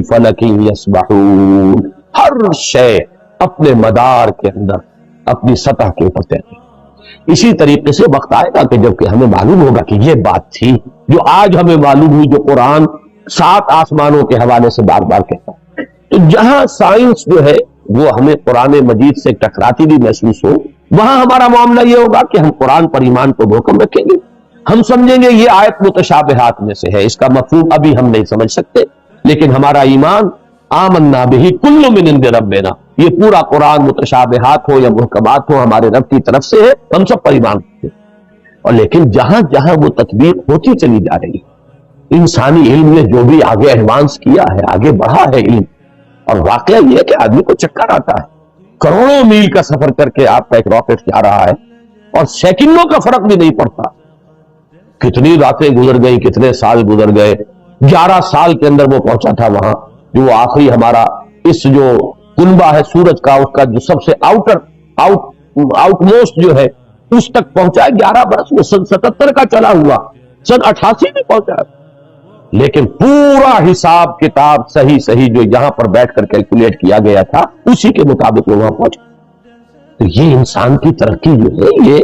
فلک یسبحون، ہر شے اپنے مدار کے اندر اپنی سطح کے اوپر تیرتی۔ اسی طریقے سے وقت آئے گا کہ جب کہ ہمیں معلوم ہوگا کہ یہ بات تھی جو آج ہمیں معلوم ہوئی، جو قرآن 7 آسمانوں کے حوالے سے بار بار کہتا ہے۔ تو جہاں سائنس جو ہے وہ ہمیں قرآن مجید سے ٹکراتی بھی محسوس ہو، وہاں ہمارا معاملہ یہ ہوگا کہ ہم قرآن پر ایمان کو محکم رکھیں گے، ہم سمجھیں گے یہ آیت متشابہات میں سے ہے، اس کا مفہوم ابھی ہم نہیں سمجھ سکتے، لیکن ہمارا ایمان آمنا بہ کل من عند ربنا، یہ پورا قرآن متشابہات ہو یا محکمات ہو ہمارے رب کی طرف سے ہے، ہم سب پر ایمان رکھتے ہیں۔ اور لیکن جہاں جہاں وہ تطبیق ہوتی چلی جا رہی ہے، انسانی علم نے جو بھی آگے ایڈوانس کیا ہے، آگے بڑھا ہے علم، اور واقعہ یہ ہے کہ آدمی کو چکر آتا ہے، کروڑوں میل کا سفر کر کے آپ کا ایک راکٹ جا رہا ہے اور سیکنڈوں کا فرق بھی نہیں پڑتا، کتنی راتیں گزر گئی، کتنے سال گزر گئے، 11 سال کے اندر وہ پہنچا تھا وہاں، جو وہ آخری ہمارا اس جو کنبہ ہے سورج کا، اس کا جو سب سے آؤٹ موسٹ جو ہے اس تک پہنچا ہے 11 برس میں، سن 77 کا چلا ہوا، سن 88 میں پہنچا ہے، لیکن پورا حساب کتاب صحیح جو یہاں پر بیٹھ کر کیلکولیٹ کیا گیا تھا اسی کے مطابق وہ وہاں پہنچا۔ تو یہ انسان کی ترقی جو ہے، یہ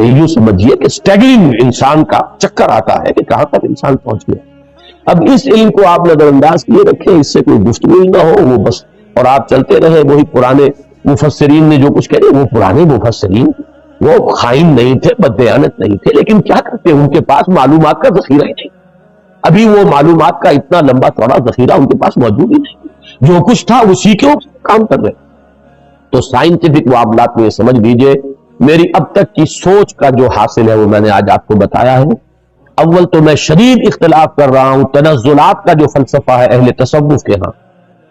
یوں سمجھیے کہ اسٹیگرنگ انسان کا چکر آتا ہے کہ کہاں تک انسان پہنچ گیا۔ اب اس علم کو آپ نظر انداز کیے رکھیں، اس سے کوئی گفتگو ہی نہ ہو، وہ بس اور آپ چلتے رہے وہی پرانے مفسرین نے جو کچھ کہے، وہ پرانے مفسرین وہ خائن نہیں تھے، بددیانت نہیں تھے، لیکن کیا کرتے، ان کے پاس معلومات کا ذخیرہ ہی نہیں، ابھی وہ معلومات کا اتنا لمبا چوڑا ذخیرہ ان کے پاس موجود ہی نہیں، جو کچھ تھا اسی کے اوپر کام کر رہے۔ تو سائنٹیفک معاملات میں یہ سمجھ لیجئے، میری اب تک کی سوچ کا جو حاصل ہے وہ میں نے آج آپ کو بتایا ہے۔ اول تو میں شدید اختلاف کر رہا ہوں تنزلات کا جو فلسفہ ہے اہل تصوف کے ہاں،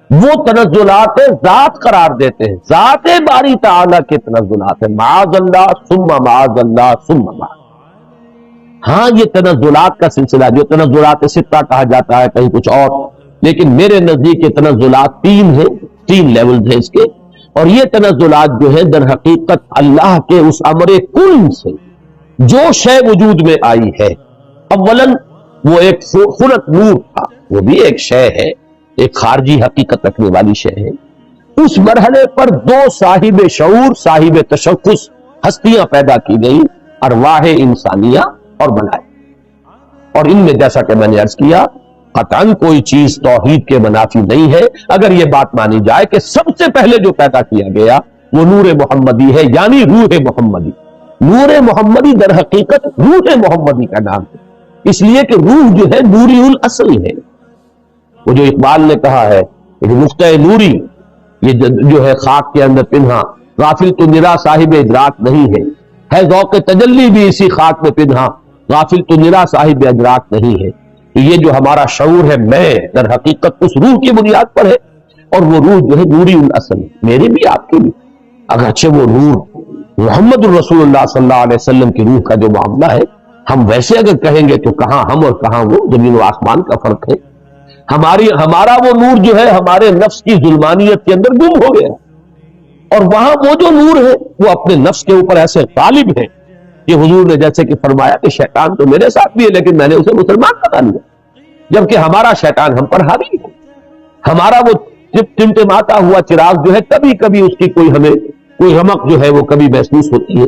وہ تنزلات ذات قرار دیتے ہیں، ذات باری تعالیٰ کے تنزلات ہیں، معاذ اللہ ثم معاذ اللہ ثم معاذ۔ ہاں یہ تنزلات کا سلسلہ جو تنزلات ستہ کہا جاتا ہے کہیں کچھ اور، لیکن میرے نزدیک یہ تنزلات 3 ہیں، 3 لیولز ہیں اس کے، اور یہ تنزلات جو ہے در حقیقت اللہ کے اس امر کن سے جو شے وجود میں آئی ہے، اولاً وہ ایک خلق نور تھا، وہ بھی ایک شے ہے، ایک خارجی حقیقت رکھنے والی شے ہے، اس مرحلے پر 2 صاحب شعور، صاحب تشخص ہستیاں پیدا کی گئی، ارواح انسانیہ اور ملائکہ، اور ان میں جیسا کہ میں نے عرض کیا قطعاً کوئی چیز توحید کے منافی نہیں ہے اگر یہ بات مانی جائے کہ سب سے پہلے جو پیدا کیا گیا وہ نور محمدی ہے، یعنی روح محمدی۔ نور محمدی در حقیقت روح محمدی کا نام ہے، اس لیے کہ روح جو ہے نوری الاصل ہے، وہ جو اقبال نے کہا ہے کہ نقطہ نوری یہ جو ہے خاک کے اندر پنہا، غافل تو نرا صاحب ادراک نہیں ہے ذوق تجلی بھی اسی خاک میں پنہا، غافل تو نرا صاحب ادراک نہیں ہے۔ یہ جو ہمارا شعور ہے میں در حقیقت اس روح کی بنیاد پر ہے، اور وہ روح جو ہے نوری الاصل ہے، میری بھی آپ کی بھی، اگرچہ وہ نور محمد الرسول اللہ صلی اللہ علیہ وسلم کی روح کا جو معاملہ ہے، ہم ویسے اگر کہیں گے تو کہاں ہم اور کہاں وہ، زمین و آسمان کا فرق ہے۔ ہمارا وہ نور جو ہے ہمارے نفس کی ظلمانیت کے اندر گم ہو گیا، اور وہاں وہ جو نور ہے وہ اپنے نفس کے اوپر ایسے غالب ہے کہ حضور نے جیسے کہ فرمایا کہ شیطان تو میرے ساتھ بھی ہے لیکن میں نے اسے مسلمان بنا لیا، جبکہ ہمارا شیطان ہم پر حاوی ہے، ہمارا وہ ٹمٹماتا ہوا چراغ جو ہے کبھی کبھی اس کی کوئی رمق جو ہے وہ کبھی محسوس ہوتی ہے۔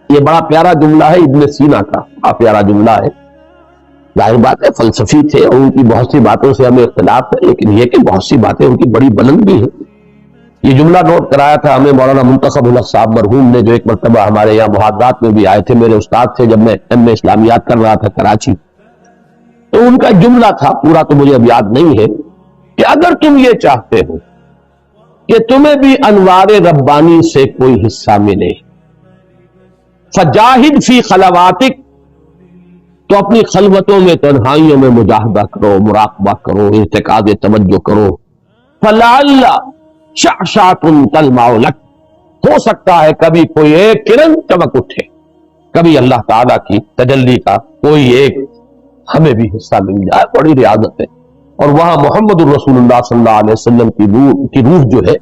یہ بڑا پیارا جملہ ہے ابن سینا کا، بڑا پیارا جملہ ہے، ظاہر بات ہے فلسفی تھے اور ان کی بہت سی باتوں سے ہمیں اختلاف ہے، لیکن یہ کہ بہت سی باتیں ان کی بڑی بلند بھی ہیں۔ یہ جملہ نوٹ کرایا تھا ہمیں مولانا منتخب الحق صاحب مرحوم نے، جو ایک مرتبہ ہمارے یہاں محاضرات میں بھی آئے تھے، میرے استاد تھے جب میں ایم اے اسلامیات کر رہا تھا کراچی، تو ان کا جملہ تھا، پورا تو مجھے اب یاد نہیں ہے، کہ اگر تم یہ چاہتے ہو کہ تمہیں بھی انوار ربانی سے کوئی حصہ ملے، فجاہد فی خلواتک، تو اپنی خلوتوں میں تنہائیوں میں مجاہدہ کرو، مراقبہ کرو، ارتکاز توجہ کرو، فلعل شعشعۃ تلمع لک، ہو سکتا ہے کبھی کوئی ایک کرن چمک اٹھے، کبھی اللہ تعالیٰ کی تجلی کا کوئی ایک ہمیں بھی حصہ مل جائے، بڑی ریاضت ہے۔ اور وہاں محمد الرسول اللہ صلی اللہ علیہ وسلم کی روح جو ہے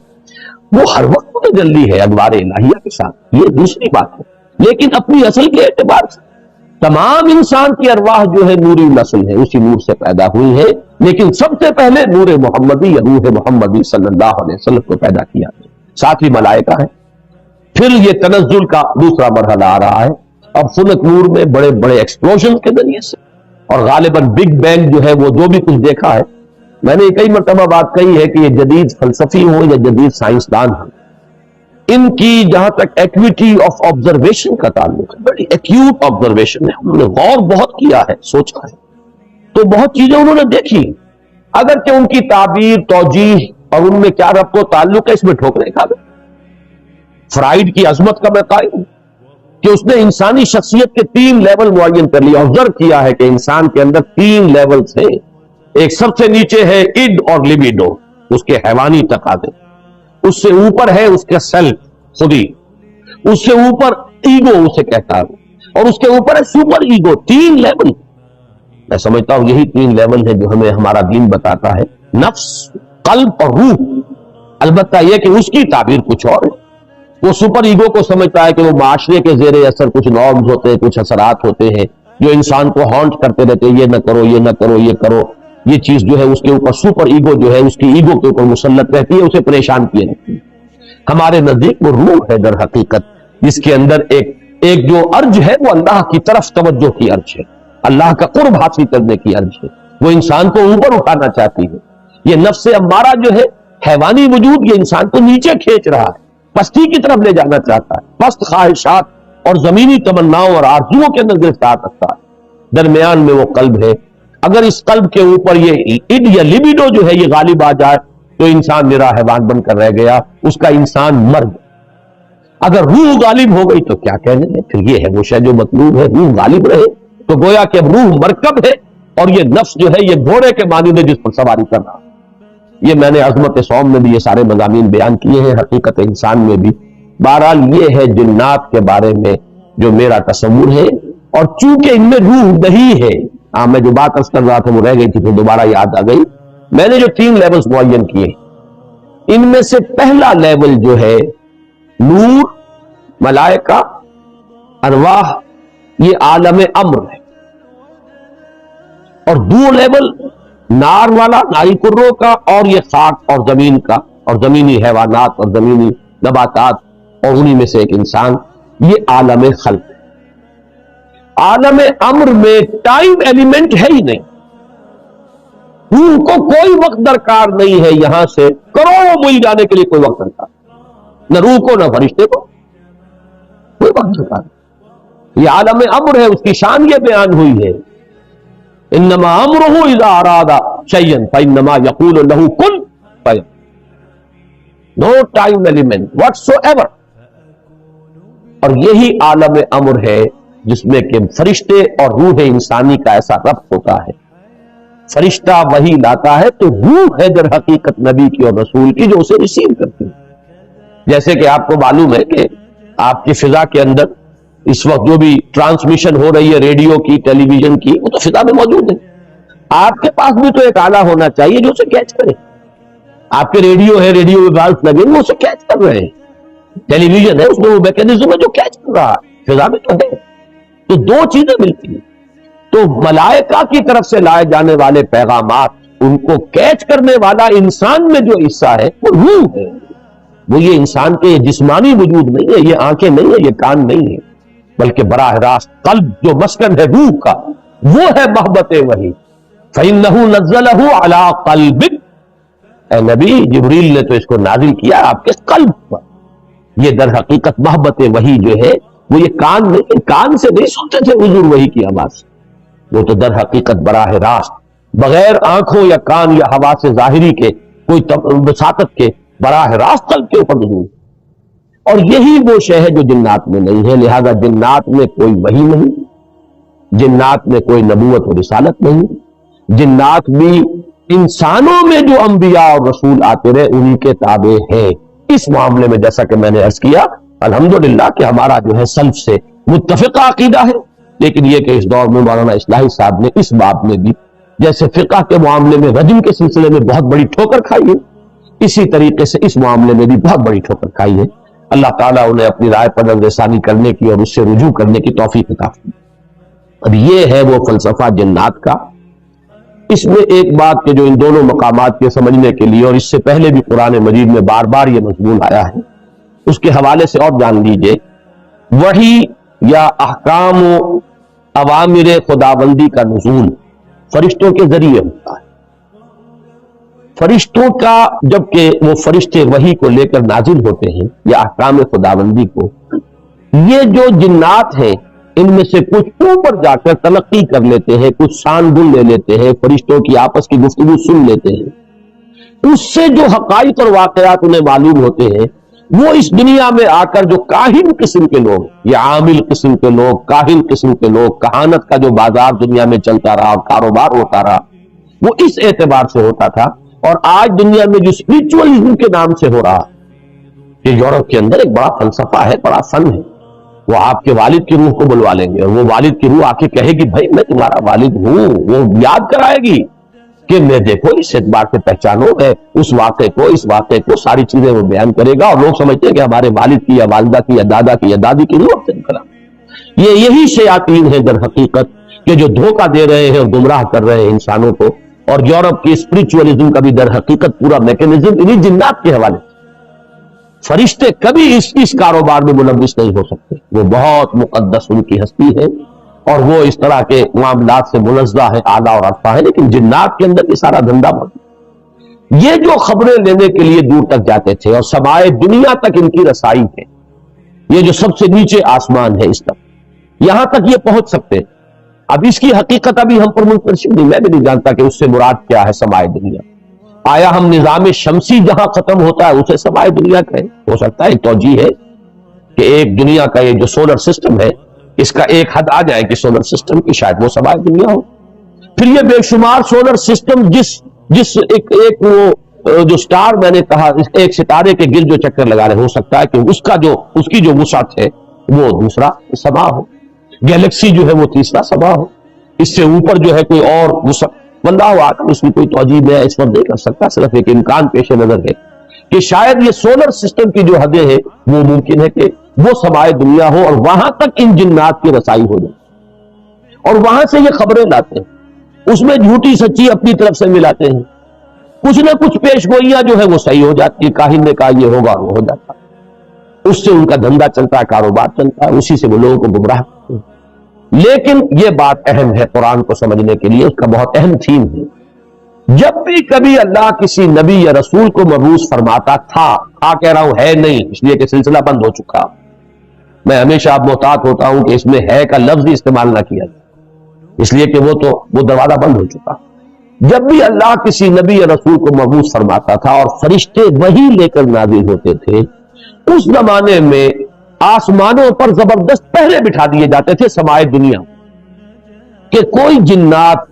وہ ہر وقت متجلی ہے انوار الہیہ کے ساتھ، یہ دوسری بات ہے، لیکن اپنی اصل کے اعتبار سے تمام انسان کی ارواح جو ہے نوری نسل ہے، اسی نور سے پیدا ہوئی ہے، لیکن سب سے پہلے نور محمدی یا روح محمدی صلی اللہ علیہ وسلم کو پیدا کیا، ساتھ ہی ملائکہ ہے۔ پھر یہ تنزل کا دوسرا مرحلہ آ رہا ہے، اب سنت نور میں بڑے بڑے ایکسپلوژن کے ذریعے سے، اور غالباً بگ بینگ جو ہے وہ جو بھی کچھ دیکھا ہے، میں نے کئی مرتبہ بات کہی ہے کہ یہ جدید فلسفی ہو یا جدید سائنسدان ہو، ان کی جہاں تک ایکویٹی آف آبزرویشن کا تعلق ہے، بڑی ایکیوٹ آبزرویشن ہے، انہوں نے غور بہت کیا ہے، سوچا ہے، تو بہت چیزیں انہوں نے دیکھی، اگرچہ ان کی تعبیر، توجیہ اور ان میں کیا ربط و تعلق ہے، اس میں ٹھوکریں کھا گئے۔ فرائیڈ کی عظمت کا میں قائل ہوں کہ اس نے انسانی شخصیت کے 3 لیول معین کر لیا، آبزرو کیا ہے کہ انسان کے اندر 3 لیولز ہیں، ایک سب سے نیچے ہے اڈ اور لیبیڈو، اس کے حیوانی تقاضے، اس سے اوپر ہے اس کے سیلف خودی، اس سے اوپر ایگو اسے کہتا ہے، اور اس کے اوپر ہے سپر ایگو۔ 3 لیول، میں سمجھتا ہوں یہی 3 لیول ہے جو ہمیں ہمارا دین بتاتا ہے، نفس، قلب اور روح۔ البتہ یہ کہ اس کی تعبیر کچھ اور ہے، وہ سپر ایگو کو سمجھتا ہے کہ وہ معاشرے کے زیر اثر کچھ نارمز ہوتے ہیں، کچھ اثرات ہوتے ہیں جو انسان کو ہانٹ کرتے رہتے ہیں، یہ نہ کرو، یہ نہ کرو، یہ کرو، یہ چیز جو ہے اس کے اوپر سپر ایگو جو ہے اس کی ایگو کے اوپر مسلط رہتی ہے، اسے پریشان کیے رہتی ہے۔ ہمارے نزدیک وہ روح ہے در حقیقت، جس کے اندر ایک جو ارج ہے وہ اللہ کی طرف توجہ کی ارج ہے، اللہ کا قرب حاصل کرنے کی ارج ہے، وہ انسان کو اوپر اٹھانا چاہتی ہے۔ یہ نفس امارہ جو ہے حیوانی وجود، یہ انسان کو نیچے کھینچ رہا ہے، پستی کی طرف لے جانا چاہتا ہے، پست خواہشات اور زمینی تمناؤں اور آرزوؤں کے اندر گرفتار رکھتا ہے۔ درمیان میں وہ قلب ہے، اگر اس قلب کے اوپر یہ اڈ یا لیبیڈو جو ہے یہ غالب آ جائے تو انسان نرا حیوان بن کر رہ گیا، اس کا انسان مر گیا۔ اگر روح غالب ہو گئی تو کیا کہنے ہیں، پھر یہ ہے وہ شے جو مطلوب ہے، روح غالب رہے تو گویا کہ اب روح مرکب ہے اور یہ نفس جو ہے یہ گھوڑے کے مانند ہے جس پر سواری کر رہا۔ یہ میں نے عظمت صوم میں بھی یہ سارے مضامین بیان کیے ہیں، حقیقت انسان میں بھی۔ بہرحال یہ ہے جنات کے بارے میں جو میرا تصور ہے، اور چونکہ ان میں روح نہیں ہے، میں جو بات عرض کر رہا تھا وہ رہ گئی تھی، پھر دوبارہ یاد آ گئی۔ میں نے جو 3 لیولز معین کیے، ان میں سے پہلا لیول جو ہے نور، ملائکہ، ارواح، یہ عالم امر ہے، اور 2 لیول نار والا، ناری کروں کا، اور یہ خاک اور زمین کا، اور زمینی حیوانات اور زمینی نباتات، اور انہی میں سے ایک انسان، یہ عالم خلق ہے۔ عالم امر میں ٹائم ایلیمنٹ ہے ہی نہیں، روح کو کوئی وقت درکار نہیں ہے، یہاں سے کروڑوں میل جانے کے لیے کوئی وقت درکار، نہ روح کو نہ فرشتے کو کوئی وقت درکار نہیں۔ یہ عالم امر ہے، اس کی شان یہ بیان ہوئی ہے، انما امرہ اذا اراد شیئا فانما یقول له کن فیکون، نو ٹائم ایلیمنٹ واٹس ایور۔ اور یہی عالم امر ہے جس میں کہ فرشتے اور روح انسانی کا ایسا ربط ہوتا ہے، فرشتہ وحی لاتا ہے تو روح ہے در حقیقت نبی کی اور رسول کی جو اسے ریسیو کرتی ہے۔ جیسے کہ آپ کو معلوم ہے کہ آپ کی فضا کے اندر اس وقت جو بھی ٹرانسمیشن ہو رہی ہے ریڈیو کی، ٹیلی ویژن کی، وہ تو فضا میں موجود ہے، آپ کے پاس بھی تو ایک آلہ ہونا چاہیے جو اسے کیچ کرے۔ آپ کے ریڈیو ہے، ریڈیو ویوز لگے وہ اسے کیچ کر رہے ہیں، ٹیلی ویژن ہے اس میں وہ میکینزم ہے جو کیچ کر رہا ہے، فضا میں تو ہے۔ تو 2 چیزیں ملتی ہیں، تو ملائکہ کی طرف سے لائے جانے والے پیغامات، ان کو کیچ کرنے والا انسان میں جو حصہ ہے وہ روح ہے، وہ یہ انسان کے یہ جسمانی وجود نہیں ہے، یہ آنکھیں نہیں ہے، یہ کان نہیں ہے، بلکہ براہ راست قلب جو مسکن ہے روح کا، وہ ہے محبت وحی۔ فَإِنَّهُ نَزَّلَهُ عَلَىٰ قَلْبِكَ، اے نبی جبریل نے تو اس کو نازل کیا آپ کے قلب پر۔ یہ در حقیقت محبت وحی جو ہے وہ یہ کان نہیں، کان سے نہیں سنتے تھے حضور وحی کی آواز، وہ تو در حقیقت براہ راست بغیر آنکھوں یا کان یا حواس ظاہری کے کوئی وساطت کے براہ راست قلب کے اوپر نزول۔ اور یہی وہ شے ہے جو جنات میں نہیں ہے، لہذا جنات میں کوئی وحی نہیں، جنات میں کوئی نبوت و رسالت نہیں، جنات بھی انسانوں میں جو انبیاء اور رسول آتے رہے انہی کے تابع ہے۔ اس معاملے میں جیسا کہ میں نے عرض کیا الحمدللہ کہ ہمارا جو ہے سلف سے متفقہ عقیدہ ہے، لیکن یہ کہ اس دور میں مولانا اصلاحی صاحب نے اس باب میں بھی جیسے فقہ کے معاملے میں رجم کے سلسلے میں بہت بڑی ٹھوکر کھائی ہے، اسی طریقے سے اس معاملے میں بھی بہت بڑی ٹھوکر کھائی ہے۔ اللہ تعالیٰ انہیں اپنی رائے پر نظر ثانی کرنے کی اور اس سے رجوع کرنے کی توفیق عطا فرمائے۔ اب یہ ہے وہ فلسفہ جنات کا۔ اس میں ایک بات کہ جو ان دونوں مقامات کے سمجھنے کے لیے، اور اس سے پہلے بھی قرآن مجید میں بار بار یہ مضمون آیا ہے، اس کے حوالے سے اور جان لیجئے، وحی یا احکام و اوامر خداوندی کا نزول فرشتوں کے ذریعے ہوتا ہے۔ فرشتوں کا جبکہ وہ فرشتے وحی کو لے کر نازل ہوتے ہیں یا احکام خداوندی کو، یہ جو جنات ہیں ان میں سے کچھ اوپر جا کر تلقی کر لیتے ہیں، کچھ سان گن لے لیتے ہیں، فرشتوں کی آپس کی گفتگو سن لیتے ہیں، اس سے جو حقائق اور واقعات انہیں معلوم ہوتے ہیں، وہ اس دنیا میں آ کر جو کاہن قسم کے لوگ یا عامل قسم کے لوگ، کاہن قسم کے لوگ، کہانت کا جو بازار دنیا میں چلتا رہا اور کاروبار ہوتا رہا، وہ اس اعتبار سے ہوتا تھا۔ اور آج دنیا میں جو اسپرچوئلزم کے نام سے ہو رہا، کہ یورپ کے اندر ایک بڑا فلسفہ ہے، بڑا فن ہے، وہ آپ کے والد کی روح کو بلوا لیں گے اور وہ والد کی روح آ کے کہے گی بھائی میں تمہارا والد ہوں، وہ یاد کرائے گی کہ میں دیکھو اس اعتبار سے پہچانو، ہے اس واقعے کو، اس واقعے کو، ساری چیزیں وہ بیان کرے گا، اور لوگ سمجھتے ہیں کہ ہمارے والد کی یا والدہ کی یا دادا کی یا دادی کی روح سے نکلا۔ یہی شیاطین ہے در حقیقت کہ جو دھوکہ دے رہے ہیں اور گمراہ کر رہے ہیں انسانوں کو، اور یورپ کی اسپرچوئلزم کا بھی در حقیقت پورا میکینزم انہی جنات کے حوالے سے۔ فرشتے کبھی اس کاروبار میں ملوث نہیں ہو سکتے، وہ بہت مقدس ان کی ہستی ہے اور وہ اس طرح کے معاملات سے منزہ ہے، اعلیٰ اور عرفہ ہے، لیکن جنات کے اندر یہ سارا دھندا موجود۔ یہ جو خبریں لینے کے لیے دور تک جاتے تھے اور سمائے دنیا تک ان کی رسائی ہے، یہ جو سب سے نیچے آسمان ہے اس تک، یہاں تک یہ پہنچ سکتے۔ اب اس کی حقیقت ابھی ہم پر منتشر نہیں، میں بھی نہیں جانتا کہ اس سے مراد کیا ہے سمائے دنیا۔ آیا ہم نظام شمسی جہاں ختم ہوتا ہے اسے سمائے دنیا کہیں؟ ہو سکتا ہے ایک توجیہ ہے کہ ایک دنیا کا یہ جو سولر سسٹم ہے، اس کا ایک حد آ جائے کہ سولر سسٹم کی شاید وہ سمائے دنیا ہو۔ پھر یہ بے شمار سولر سسٹم جس ایک وہ جو سٹار میں نے کہا ایک ستارے کے گرد جو چکر لگا رہے، ہو سکتا ہے کہ اس کی جو وسعت ہے وہ دوسرا سما ہو، گیلیکسی جو ہے وہ تیسرا سما ہو، اس سے اوپر جو ہے کوئی اور وسعت، واللہ اعلم، اس کی کوئی توجیہ میں اس وقت نہیں کر سکتا، صرف ایک امکان پیش نظر ہے کہ شاید یہ سولر سسٹم کی جو حدیں ہیں وہ ممکن ہے کہ وہ سمائے دنیا ہو اور وہاں تک ان جنات کی رسائی ہو جائے، اور وہاں سے یہ خبریں لاتے ہیں، اس میں جھوٹی سچی اپنی طرف سے ملاتے ہیں، کچھ نہ کچھ پیش گوئیاں جو ہے وہ صحیح ہو جاتی ہے، کاہن نے کہا یہ ہوگا وہ ہو جاتا ہے، اس سے ان کا دھندا چلتا ہے، کاروبار چلتا ہے، اسی سے وہ لوگوں کو گمراہ کرتے ہیں۔ لیکن یہ بات اہم ہے قرآن کو سمجھنے کے لیے، اس کا بہت اہم تھیم ہے۔ جب بھی کبھی اللہ کسی نبی یا رسول کو مبعوث فرماتا تھا، کہہ رہا ہوں ہے نہیں، اس لیے کہ سلسلہ بند ہو چکا، میں ہمیشہ محتاط ہوتا ہوں کہ اس میں ہے کا لفظ استعمال نہ کیا جائے، اس لیے کہ وہ دروازہ بند ہو چکا۔ جب بھی اللہ کسی نبی یا رسول کو مبعوث فرماتا تھا اور فرشتے وہی لے کر نازل ہوتے تھے، اس زمانے میں آسمانوں پر زبردست پہرے بٹھا دیے جاتے تھے سمائے دنیا، کہ کوئی جنات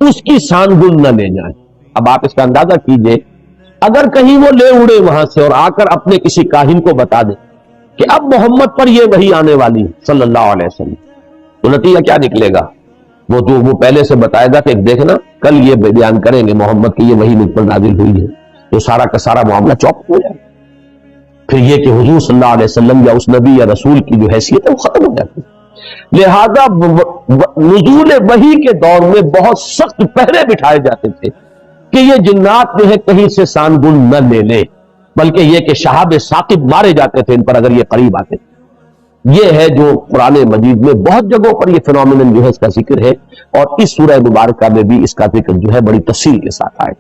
اس کی سان گن نہ لے جائیں۔ اب آپ اس کا اندازہ کیجئے، اگر کہیں وہ لے اڑے وہاں سے اور آ کر اپنے کسی کاہن کو بتا دیں کہ اب محمد پر یہ وحی آنے والی صلی اللہ علیہ وسلم، تو نتیجہ کیا نکلے گا؟ وہ پہلے سے بتائے گا کہ دیکھنا کل یہ بیان کریں گے محمد کی یہ وحی مجھ پر نازل ہوئی ہے، تو سارا کا سارا معاملہ چوپ ہو جائے، پھر یہ کہ حضور صلی اللہ علیہ وسلم یا اس نبی یا رسول کی جو حیثیت ہے وہ ختم ہو جاتی ہے۔ لہذا نزول وحی کے دور میں بہت سخت پہرے بٹھائے جاتے تھے کہ یہ جنات جو ہے کہیں سے سان گن نہ لے لے، بلکہ یہ کہ شہاب ثاقب مارے جاتے تھے ان پر اگر یہ قریب آتے تھے۔ یہ ہے جو قرآن مجید میں بہت جگہوں پر یہ فینومینن جو ہے اس کا ذکر ہے، اور اس سورہ مبارکہ میں بھی اس کا ذکر جو ہے بڑی تفصیل کے ساتھ آئے۔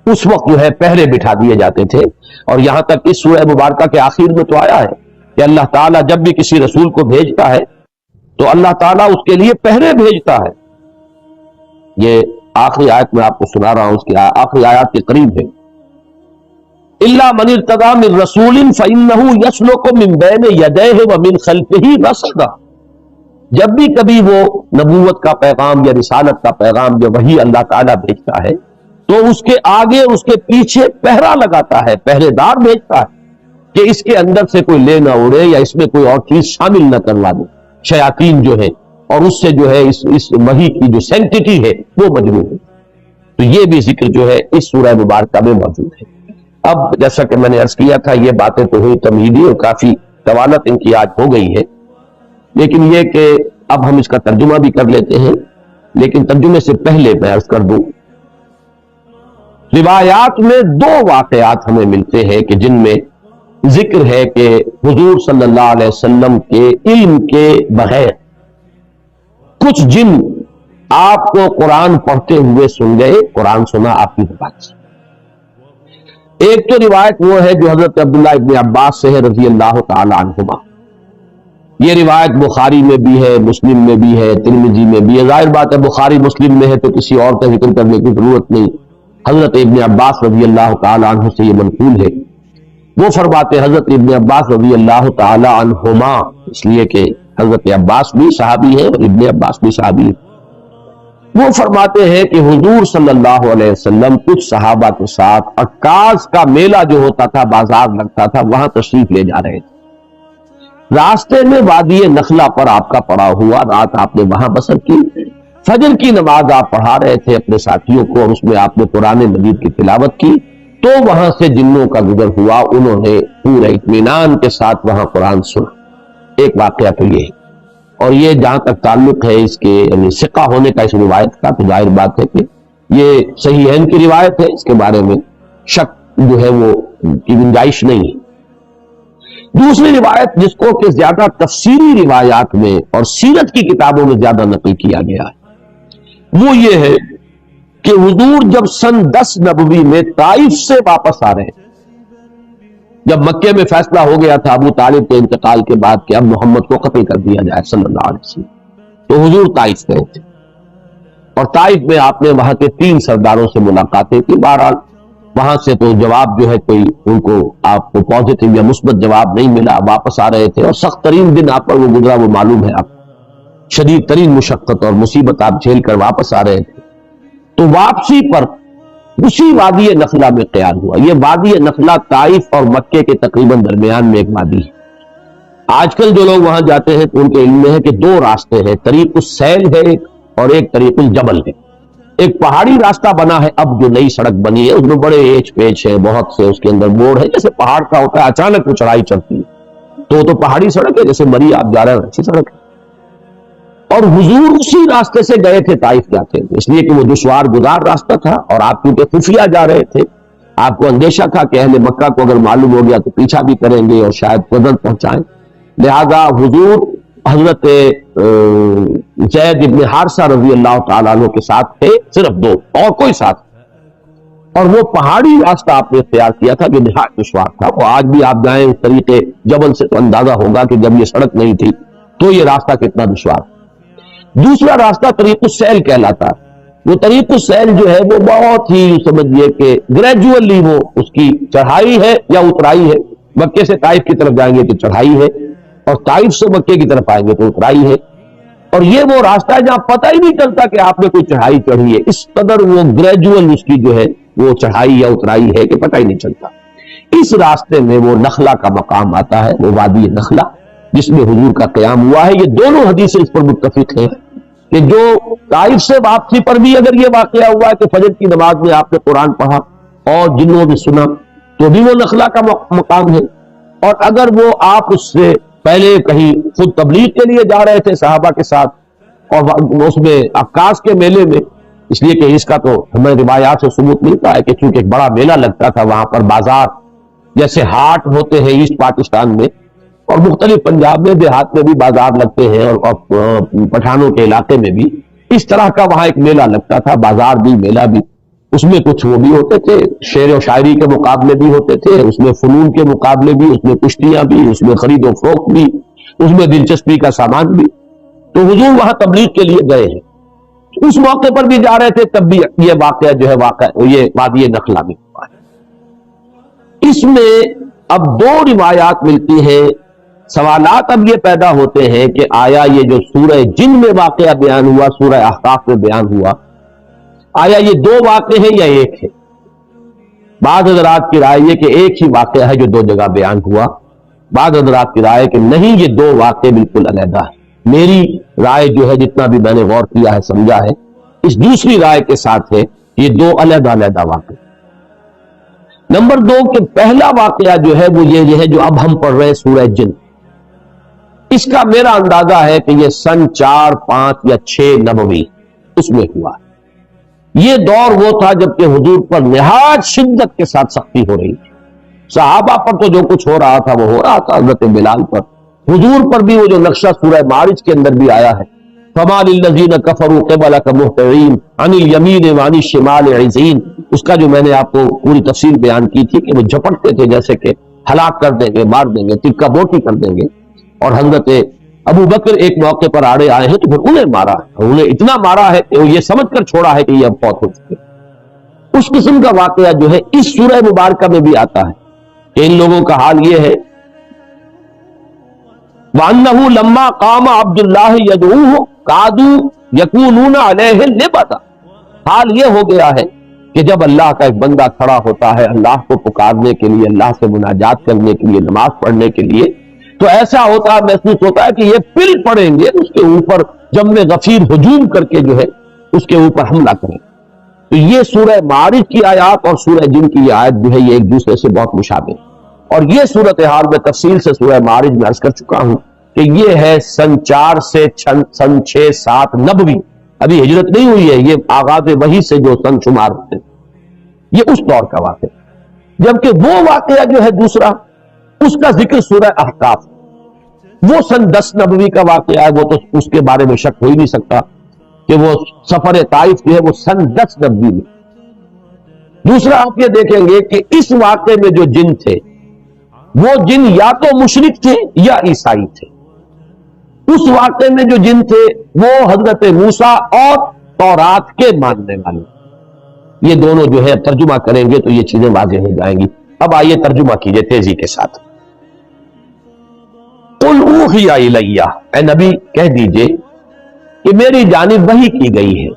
اس وقت جو ہے پہرے بٹھا دیے جاتے تھے، اور یہاں تک اس سورہ مبارکہ کے آخر میں تو آیا ہے کہ اللہ تعالیٰ جب بھی کسی رسول کو بھیجتا ہے تو اللہ تعالیٰ اس کے لیے پہرے بھیجتا ہے۔ یہ آخری آیت میں آپ کو سنا رہا ہوں، اس کی آخری آیات کے قریب ہے، اِلَّا مَنِ ارْتَضَىٰ مِن رَّسُولٍ فَإِنَّهُ يَسْلُكُ مِن بَيْنِ يَدَيْهِ وَمِن خَلْفِهِ رَصَدًا۔ جب بھی کبھی وہ نبوت کا پیغام یا رسالت کا پیغام جو وہی اللہ تعالیٰ بھیجتا ہے تو اس کے آگے اس کے پیچھے پہرا لگاتا ہے، پہرے دار بھیجتا ہے کہ اس کے اندر سے کوئی لے نہ اڑے یا اس میں کوئی اور چیز شامل نہ کروا دے، شیاطین جو ہے، اور اس سے جو ہے اس وحی کی جو سینکٹیٹی ہے وہ مجروح ہے۔ تو یہ بھی ذکر جو ہے اس سورہ مبارکہ میں موجود ہے۔ اب جیسا کہ میں نے عرض کیا تھا، یہ باتیں تو ہوئی تمہیدی اور کافی طوالت ان کی آج ہو گئی ہے، لیکن یہ کہ اب ہم اس کا ترجمہ بھی کر لیتے ہیں، لیکن ترجمے سے پہلے میں عرض کر دوں، روایات میں دو واقعات ہمیں ملتے ہیں کہ جن میں ذکر ہے کہ حضور صلی اللہ علیہ وسلم کے علم کے بغیر کچھ جن آپ کو قرآن پڑھتے ہوئے سن گئے، قرآن سنا آپ کی بات سے۔ ایک تو روایت وہ ہے جو حضرت عبداللہ ابن عباس سے ہے رضی اللہ تعالی عنہما، یہ روایت بخاری میں بھی ہے، مسلم میں بھی ہے، ترمذی میں بھی ہے۔ ظاہر بات ہے بخاری مسلم میں ہے تو کسی اور کا ذکر کرنے کی ضرورت نہیں، حضرت ابن عباس رضی اللہ تعالی عنہ سے یہ منقول ہے۔ وہ فرماتے حضرت ابن عباس رضی اللہ تعالی عنہما، اس لیے کہ حضرت عباس بھی صحابی ہے اور ابن عباس بھی صحابی ہے، وہ فرماتے ہیں کہ حضور صلی اللہ علیہ وسلم کچھ صحابہ کے ساتھ عکاظ کا میلہ جو ہوتا تھا، بازار لگتا تھا، وہاں تشریف لے جا رہے تھے۔ راستے میں وادی نخلا پر آپ کا پڑا ہوا، رات آپ نے وہاں بسر کی، فجر کی نماز آپ پڑھا رہے تھے اپنے ساتھیوں کو اور اس میں آپ نے قرآن مجید کی تلاوت کی، تو وہاں سے جنوں کا گزر ہوا، انہوں نے پورے اطمینان کے ساتھ وہاں قرآن سنا۔ ایک واقعہ تو یہ ہے، اور یہ جہاں تک تعلق ہے اس کے یعنی ثقہ ہونے کا اس روایت کا، تو ظاہر بات ہے کہ یہ صحیحین کی روایت ہے، اس کے بارے میں شک جو ہے وہ کی گنجائش نہیں ہے۔ دوسری روایت جس کو کہ زیادہ تفسیری روایات میں اور سیرت کی کتابوں میں زیادہ نقل کیا گیا ہے، وہ یہ ہے کہ حضور جب سن 10 نبوی میں طائف سے واپس آ رہے ہیں، جب مکے میں فیصلہ ہو گیا تھا ابو طالب کے انتقال کے بعد کہ اب محمد کو قتل کر دیا جائے صلی اللہ علیہ وسلم، تو حضور طائف گئے تھے اور طائف میں آپ نے وہاں کے 3 سرداروں سے ملاقاتیں کی۔ بہرحال وہاں سے تو جواب جو ہے کوئی ان کو آپ کو پازیٹیو یا مثبت جواب نہیں ملا، واپس آ رہے تھے اور سخت ترین دن آپ پر وہ گزرا وہ معلوم ہے، آپ شدید ترین مشقت اور مصیبت آپ جھیل کر واپس آ رہے تھے۔ تو واپسی پر اسی وادی نخلا میں قیام ہوا۔ یہ وادی نخلا طائف اور مکے کے تقریباً درمیان میں ایک وادی ہے۔ آج کل جو لوگ وہاں جاتے ہیں تو ان کے علم میں ہے کہ 2 راستے ہیں، طریق السیل ہے اور ایک طریق الجبل ہے۔ ایک پہاڑی راستہ بنا ہے، اب جو نئی سڑک بنی ہے اس میں بڑے ایچ پیچ ہے، بہت سے اس کے اندر موڑ ہے، جیسے پہاڑ کا ہوتا ہے اچانک وہ چڑھائی چڑھتی ہے، تو وہ تو پہاڑی سڑک ہے، جیسے مری آپ جا رہے ہیں اچھی سڑک ہے۔ اور حضور اسی راستے سے گئے تھے طائف جاتے ہیں، اس لیے کہ وہ دشوار گزار راستہ تھا اور آپ کیونکہ خفیہ جا رہے تھے، آپ کو اندیشہ تھا کہ اہل مکہ کو اگر معلوم ہو گیا تو پیچھا بھی کریں گے اور شاید قدر پہنچائیں، لہذا حضور حضرت زید ابن حارثہ رضی اللہ تعالیٰ عنہ کے ساتھ تھے، صرف 2 اور کوئی ساتھ، اور وہ پہاڑی راستہ آپ نے اختیار کیا تھا جو نہایت دشوار تھا۔ وہ آج بھی آپ جائیں اس طریقے جبل سے تو اندازہ ہوگا کہ جب یہ سڑک نہیں تھی تو یہ راستہ کتنا دشوار۔ دوسرا راستہ طریق السیل کہلاتا ہے۔ وہ طریق السیل جو ہے وہ بہت ہی سمجھیے کہ گریجولی وہ اس کی چڑھائی ہے یا اترائی ہے، مکے سے طائف کی طرف جائیں گے تو چڑھائی ہے اور طائف سے مکے کی طرف آئیں گے تو اترائی ہے، اور یہ وہ راستہ ہے جہاں پتہ ہی نہیں چلتا کہ آپ نے کوئی چڑھائی چڑھی ہے، اس قدر وہ گریجول اس کی جو ہے وہ چڑھائی یا اترائی ہے کہ پتہ ہی نہیں چلتا۔ اس راستے میں وہ نخلا کا مقام آتا ہے، وہ وادی نخلا جس میں حضور کا قیام ہوا ہے۔ یہ دونوں حدیثیں اس پر متفق ہیں کہ جو طائف سے واپسی پر بھی اگر یہ واقعہ ہوا ہے کہ فجر کی نماز میں آپ نے قرآن پڑھا اور جنوں نے سنا تو بھی وہ نخلا کا مقام ہے، اور اگر وہ آپ اس سے پہلے کہیں خود تبلیغ کے لیے جا رہے تھے صحابہ کے ساتھ اور اس میں عکاظ کے میلے میں، اس لیے کہ اس کا تو ہمیں روایات سے ثبوت ملتا ہے کہ چونکہ ایک بڑا میلہ لگتا تھا وہاں پر، بازار جیسے ہاٹ ہوتے ہیں ایسٹ پاکستان میں اور مختلف پنجاب میں دیہات میں بھی بازار لگتے ہیں اور پٹھانوں کے علاقے میں بھی اس طرح کا وہاں ایک میلہ لگتا تھا، بازار بھی میلہ بھی، اس میں کچھ وہ بھی ہوتے تھے، شعر و شاعری کے مقابلے بھی ہوتے تھے، اس میں فنون کے مقابلے بھی، اس میں کشتیاں بھی، اس میں خرید و فروخت بھی، اس میں دلچسپی کا سامان بھی۔ تو حضور وہاں تبلیغ کے لیے گئے ہیں، اس موقع پر بھی جا رہے تھے، تب بھی یہ واقعہ جو ہے یہ وادی نخلا میں ہوا ہے۔ اس میں اب 2 روایات ملتی ہیں، سوالات اب یہ پیدا ہوتے ہیں کہ آیا یہ جو سورہ جن میں واقعہ بیان ہوا، سورہ احقاف میں بیان ہوا، آیا یہ 2 واقعے ہیں یا ایک ہے؟ بعض حضرات کی رائے یہ کہ ایک ہی واقعہ ہے جو 2 جگہ بیان ہوا، بعض حضرات کی رائے کہ نہیں یہ 2 واقعے بالکل علیحدہ ہے۔ میری رائے جو ہے جتنا بھی میں نے غور کیا ہے سمجھا ہے اس دوسری رائے کے ساتھ ہے، یہ 2 علیحدہ علیحدہ واقعے۔ نمبر 2 کہ پہلا واقعہ جو ہے وہ یہ ہے جو اب ہم پڑھ رہے ہیں سورہ جن، اس کا میرا اندازہ ہے کہ یہ سن 4، 5 یا 6 نبوی اس میں ہوا۔ یہ دور وہ تھا جب کہ حضور پر نہایت شدت کے ساتھ سختی ہو رہی تھی۔ صحابہ پر تو جو کچھ ہو رہا تھا وہ ہو رہا تھا، حضرت بلال پر، حضور پر بھی وہ جو نقشہ سورہ معارج کے اندر بھی آیا ہے، فَمَا لِلَّذِينَ كَفَرُوا قِبَلَكَ مُهْطِعِينَ عَنِ الْيَمِينِ وَعَنِ الشِّمَالِ عِزِينَ، اس کا جو میں نے آپ کو پوری تفصیل بیان کی تھی کہ وہ جھپٹتے تھے جیسے کہ ہلاک کر دیں گے، مار دیں گے، ٹکا بوٹی کر دیں گے، اور حضرت ابو بکر ایک موقع پر آڑے آئے ہیں تو پھر انہیں مارا ہے، انہیں اتنا مارا ہے کہ وہ یہ سمجھ کر چھوڑا ہے کہ یہ اب فوت ہو چکے۔ اس قسم کا واقعہ جو ہے اس سورہ مبارکہ میں بھی آتا ہے کہ ان لوگوں کا حال یہ ہے، وَأَنَّهُ لَمَّا قَامَ عَبْدُ اللَّهِ يَدْعُوهُ كَادُوا يَكُونُونَ عَلَيْهِ لِبَدًا، حال یہ ہو گیا ہے کہ جب اللہ کا ایک بندہ کھڑا ہوتا ہے اللہ کو پکارنے کے لیے، اللہ سے مناجات کرنے کے لیے، نماز پڑھنے کے لیے، تو ایسا ہوتا ہے، محسوس ہوتا ہے کہ یہ پل پڑیں گے اس کے اوپر، جم غفیر ہجوم کر کے جو ہے اس کے اوپر حملہ کریں۔ تو یہ سورہ معارج کی آیات اور سورہ جن کی یہ آیت جو ہے یہ ایک دوسرے سے بہت مشابہ، اور یہ صورتحال میں تفصیل سے سورہ معارج میں عرض کر چکا ہوں کہ یہ ہے سن 4 سے سن 6، 7 نبوی، ابھی ہجرت نہیں ہوئی ہے، یہ آغاز وحی سے جو سن شمار ہوتے ہیں، یہ اس دور کا واقعہ۔ جبکہ وہ واقعہ جو ہے دوسرا، اس کا ذکر سورہ احقاف، وہ سن 10 نبوی کا واقعہ ہے، وہ تو اس کے بارے میں شک ہو ہی نہیں سکتا کہ وہ سفر طائف جو ہے وہ سن 10 نبوی میں۔ دوسرا آپ یہ دیکھیں گے کہ اس واقعے میں جو جن تھے وہ جن یا تو مشرک تھے یا عیسائی تھے۔ اس واقعے میں جو جن تھے وہ حضرت موسیٰ اور تورات کے ماننے والے، یہ دونوں جو ہے ترجمہ کریں گے تو یہ چیزیں واضح ہو جائیں گی۔ اب آئیے ترجمہ کیجئے تیزی کے ساتھ۔ قُلْ أُوحِیَ إِلَیَّ، اے نبی کہہ دیجئے کہ میری جانب وحی کی گئی ہے،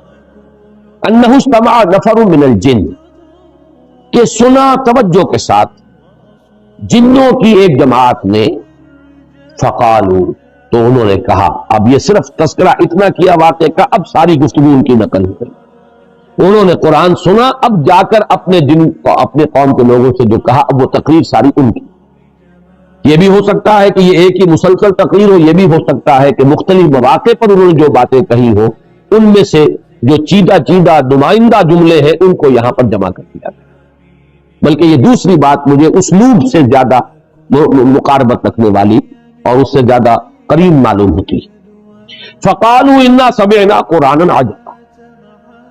أَنَّهُ اسْتَمَعَ نَفَرٌ مِّنَ الْجِنِّ، کہ سنا توجہ کے ساتھ جنوں کی ایک جماعت نے، فَقَالُوا، تو انہوں نے کہا۔ اب یہ صرف تذکرہ اتنا کیا واقعے کا، اب ساری گفتگو ان کی نقل ہو گئی۔ انہوں نے قرآن سنا، اب جا کر اپنے جن اپنے قوم کے لوگوں سے جو کہا، اب وہ تقریر ساری ان کی۔ یہ بھی ہو سکتا ہے کہ یہ ایک ہی مسلسل تقریر ہو، یہ بھی ہو سکتا ہے کہ مختلف مواقع پر انہوں نے جو باتیں کہی ہو، ان میں سے جو چیدہ نمائندہ جملے ہیں ان کو یہاں پر جمع کر دیا گیا۔ بلکہ یہ دوسری بات مجھے اسلوب سے زیادہ مقاربت رکھنے والی اور اس سے زیادہ قریب معلوم ہوتی ہے۔ فَقَالُوا إِنَّا سَمِعْنَا قُرْآنًا عَجَبًا،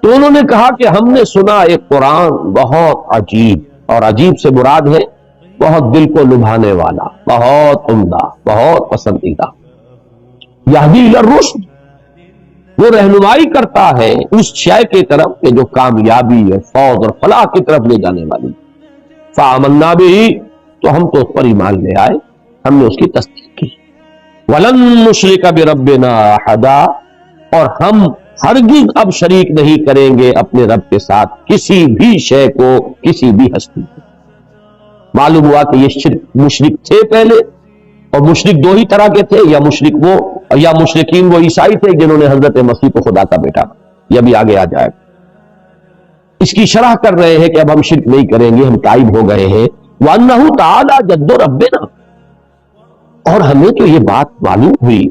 تو انہوں نے کہا کہ ہم نے سنا ایک قرآن بہت عجیب، اور عجیب سے مراد ہے بہت دل کو لبھانے والا، بہت عمدہ، بہت پسندیدہ۔ یہدی الی الرشد، وہ رہنمائی کرتا ہے اس شے کی طرف کہ جو کامیابی اور فوز اور فلاح کی طرف لے جانے والی۔ فآمنا بہ، تو ہم تو اس پر ایمان لے آئے، ہم نے اس کی تصدیق کی۔ ولن نشرک بربنا احدا، اور ہم ہرگز اب شریک نہیں کریں گے اپنے رب کے ساتھ کسی بھی شے کو، کسی بھی ہستی کو۔ معلوم ہوا کہ یہ مشرک تھے پہلے، اور مشرک 2 ہی طرح کے تھے، یا مشرک وہ یا مشرکین وہ عیسائی تھے جنہوں نے حضرت مسیح کو خدا کا بیٹا، یہ بھی آگے آ جائے۔ اس کی شرح کر رہے ہیں کہ اب ہم شرک نہیں کریں گے، ہم تائب ہو گئے ہیں۔ وَأَنَّهُ تَعَالَى جَدُّ رَبِّنَا، اور ہمیں تو یہ بات معلوم ہوئی،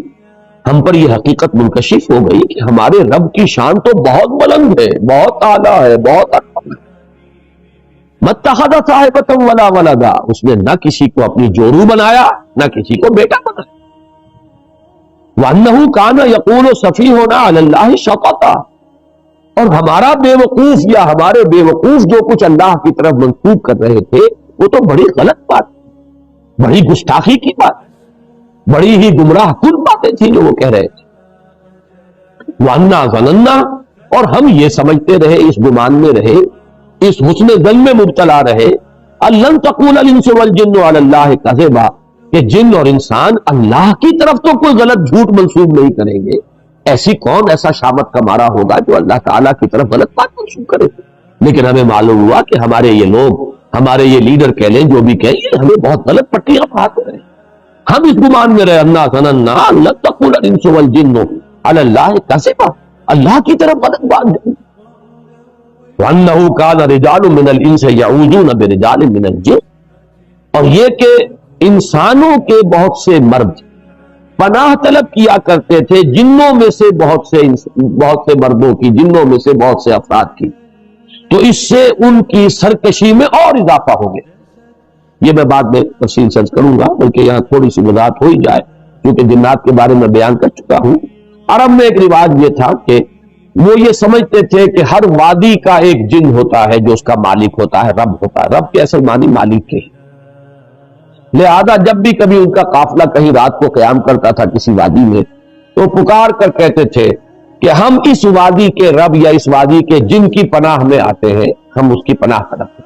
ہم پر یہ حقیقت منکشف ہو گئی کہ ہمارے رب کی شان تو بہت بلند ہے، بہت اعلیٰ ہے، بہت اعلیٰ ہے۔ مَتَّخَذَ صَاحِبَةً وَلَا وَلَدًا، اس نے نہ کسی کو اپنی جورو بنایا، نہ کسی کو بیٹا بنایا۔ وَأَنَّهُ كَانَ يَقُولُ سَفِيهُنَا عَلَى اللَّهِ شَطَطًا، اور ہمارا بے وقوف یا ہمارے بے وقوف جو کچھ اللہ کی طرف منسوب کر رہے تھے وہ تو بڑی غلط بات، بڑی گستاخی کی بات، بڑی ہی گمراہ کن باتیں تھیں جو وہ کہہ رہے تھے۔ وَأَنَّا ظَنَنَّا، اور ہم یہ سمجھتے رہے، اس گمان میں رہے، اس حسن ظن میں مبتلا رہے، لن تقول الانس والجن علی اللہ کذبا، کہ جن اور انسان اللہ کی طرف تو کوئی غلط جھوٹ منسوب نہیں کریں گے، ایسی کون ایسا شامت کا مارا ہوگا جو اللہ تعالیٰ کی طرف غلط بات منسوب کرے۔ لیکن ہمیں معلوم ہوا کہ ہمارے یہ لوگ، ہمارے یہ لیڈر کہہ لیں، جو بھی کہیں، یہ ہمیں بہت غلط پٹیاں پڑھاتے رہے، ہم اس گمان میں رہے، انا ظننا لن تقول الانس والجن علی اللہ کذبا، اللہ کی طرف غلط بات نہیں۔ وَأَنَّهُ كَانَ رِجَالٌ مِّنَ الْإِنسِ يَعُوذُونَ بِرِجَالٍ مِّنَ الْجِنِّ، اور یہ کہ انسانوں کے بہت سے مرد پناہ طلب کیا کرتے تھے جنوں میں سے بہت سے مردوں کی، جنوں میں سے بہت سے افراد کی، تو اس سے ان کی سرکشی میں اور اضافہ ہو گیا۔ یہ میں بعد میں تفصیل سے کروں گا، بلکہ یہاں تھوڑی سی وضاحت ہو ہی جائے کیونکہ جنات کے بارے میں بیان کر چکا ہوں۔ عرب میں ایک رواج یہ تھا کہ وہ یہ سمجھتے تھے کہ ہر وادی کا ایک جن ہوتا ہے جو اس کا مالک ہوتا ہے، رب ہوتا ہے۔ رب کے اصل معنی مالک کے، لہذا جب بھی کبھی ان کا قافلہ کہیں رات کو قیام کرتا تھا کسی وادی میں، تو پکار کر کہتے تھے کہ ہم اس وادی کے رب یا اس وادی کے جن کی پناہ میں آتے ہیں، ہم اس کی پناہ طلب۔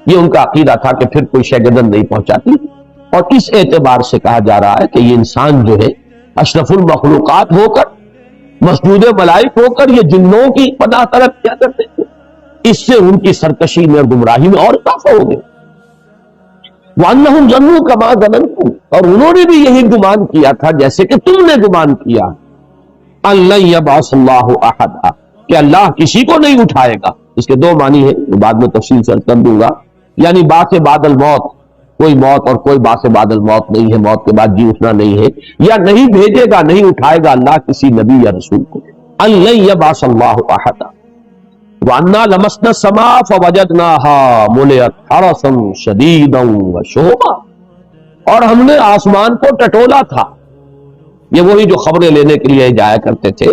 یہ ان کا عقیدہ تھا کہ پھر کوئی شیگردن نہیں پہنچاتی، اور اس اعتبار سے کہا جا رہا ہے کہ یہ انسان جو ہے اشرف المخلوقات ہو کر، مسجود ملائک ہو کر، یہ جنوں کی پناہ طلب کیا کرتے تھے، اس سے ان کی سرکشی میں اور گمراہی میں اور اضافہ ہو گیا۔ وَأَنَّهُمْ ظَنُّوا كَمَا ظَنَنتُمْ، اور انہوں نے بھی یہی گمان کیا تھا جیسے کہ تم نے گمان کیا، أَن لَن يَبْعَثَ اللَّهُ أَحَدًا، کہ اللہ کسی کو نہیں اٹھائے گا۔ اس کے دو معنی ہیں، بعد میں تفصیل سے کر دوں گا، یعنی بعث بعد الموت، کوئی موت اور کوئی بعث بعد الموت نہیں ہے، موت کے بعد جی اٹھنا نہیں ہے، یا نہیں بھیجے گا، نہیں اٹھائے گا اللہ کسی نبی یا رسول کو۔ أَن لَن يَبْعَثَ اللَّهُ أَحَدًا وَأَنَّا لَمَسْنَا السَّمَاءَ فَوَجَدْنَاهَا مُلِئَتْ حَرَسًا شَدِيدًا وَشُهُبًا، اور ہم نے آسمان کو ٹٹولا تھا۔ یہ وہی جو خبریں لینے کے لیے جایا کرتے تھے،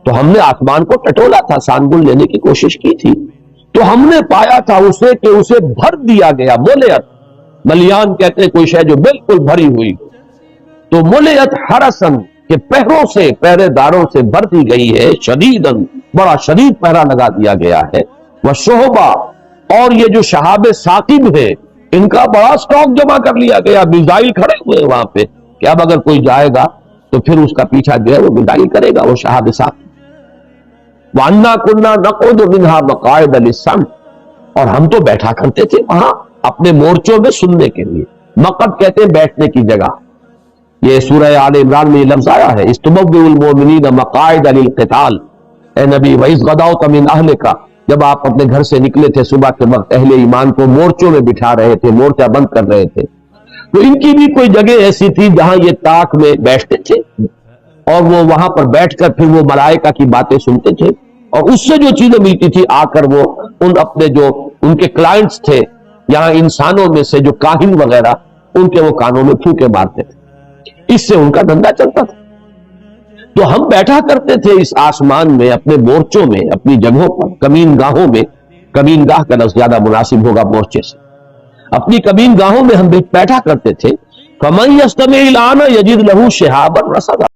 تو ہم نے آسمان کو ٹٹولا تھا، سانگل لینے کی کوشش کی تھی، تو ہم نے پایا تھا اسے کہ اسے بھر دیا گیا۔ مُلِئَت، ملیان کہتے ہیں کوئی شے جو بالکل بھری ہوئی، تو مُلِئَتْ حَرَسًا کہ پہروں سے، پہرے داروں سے بھر دی گئی ہے، شدیداً بڑا شدید پہرا لگا دیا گیا ہے، وَشُهُبًا، اور یہ جو شہاب ثاقب ہے ان کا بڑا سٹاک جمع کر لیا گیا، میزائل کھڑے ہوئے وہاں پہ کہ اب اگر کوئی جائے گا تو پھر اس کا پیچھا جو ہے وہ میزائل کرے گا، وہ شہاب ثاقب۔ وَأَنَّا كُنَّا نَقْعُدُ مِنْهَا مَقَاعِدَ لِلسَّمْعِ، اور ہم تو بیٹھا کرتے تھے وہاں اپنے مورچوں میں سننے کے لیے۔ مقعد کہتے ہیں بیٹھنے کی جگہ، یہ سورہ آل عمران میں یہ لفظ آیا ہے، اِسْتُبَوِّئُ الْمُؤْمِنِينَ مَقَاعِدَ لِلْقِتَالِ، اے نبی وَإِذْ غَدَوْتَ مِنْ أَهْلِكَ، جب آپ اپنے گھر سے نکلے تھے صبح کے وقت، اہل ایمان کو مورچوں میں بٹھا رہے تھے، مورچہ بند کر رہے تھے، تو ان کی بھی کوئی جگہ ایسی تھی جہاں یہ تاک میں بیٹھتے تھے، اور وہ وہاں پر بیٹھ کر پھر وہ ملائکہ کی باتیں سنتے تھے، اور اس سے جو چیزیں ملتی تھی آ کر وہ ان اپنے جو ان کے کلائنٹس تھے یہاں انسانوں میں سے جو کاہن وغیرہ، ان کے وہ کانوں میں پھونکے مارتے تھے، اس سے ان کا دھندا چلتا تھا۔ تو ہم بیٹھا کرتے تھے اس آسمان میں، اپنے مورچوں میں، اپنی جگہوں پر، کمین گاہوں میں، کمین گاہ کا لفظ زیادہ مناسب ہوگا مورچے سے، اپنی کمین گاہوں میں ہم بیٹھا کرتے تھے۔ فَمَن يَسْتَمِعِ الْآنَ يَجِدْ لَهُ شِهَابًا رَصَدًا،